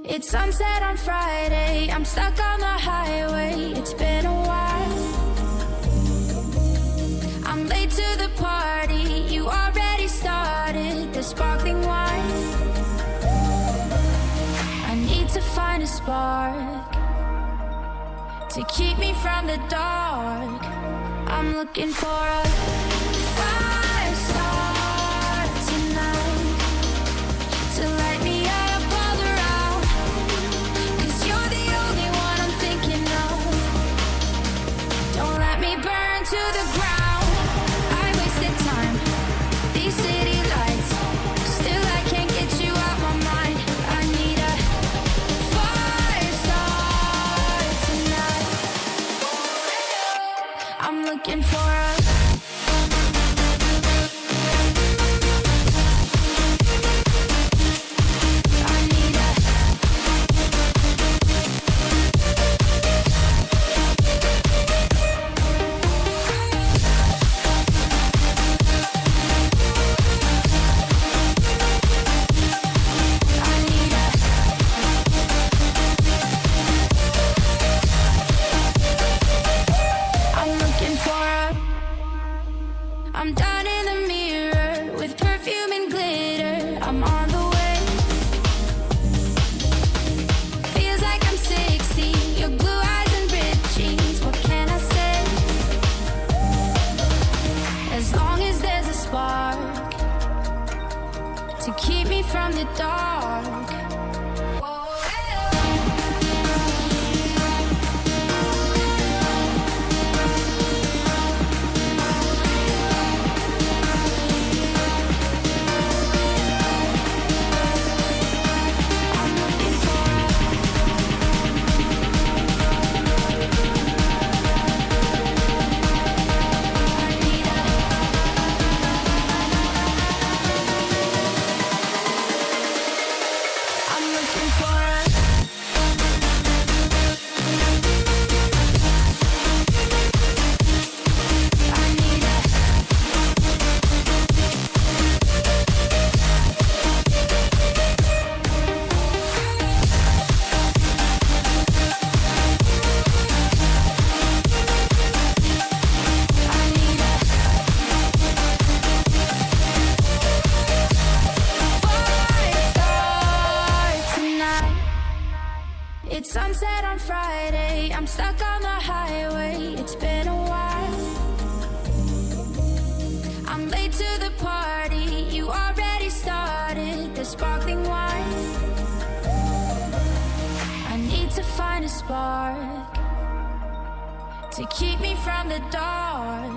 It's sunset on Friday, I'm stuck on the highway. It's been a while. I'm late to the party, you already started the sparkling wine. I need to find a spark to keep me from the dark. I'm looking for a fire start tonight to light me up all around. 'Cause you're the only one I'm thinking of. Don't let me burn to the ground. I wasted time, these city lights, still I can't get you out my mind. I need a fire start tonight. I'm looking for a I'm down in the mirror with perfume and glitter. I'm on the way. Feels like I'm 60, your blue eyes and ripped jeans. What can I say? As long as there's a spark to keep me from the dark. It's sunset on Friday, I'm stuck on the highway. It's been a while. I'm late to the party, you already started the sparkling wine. I need to find a spark to keep me from the dark.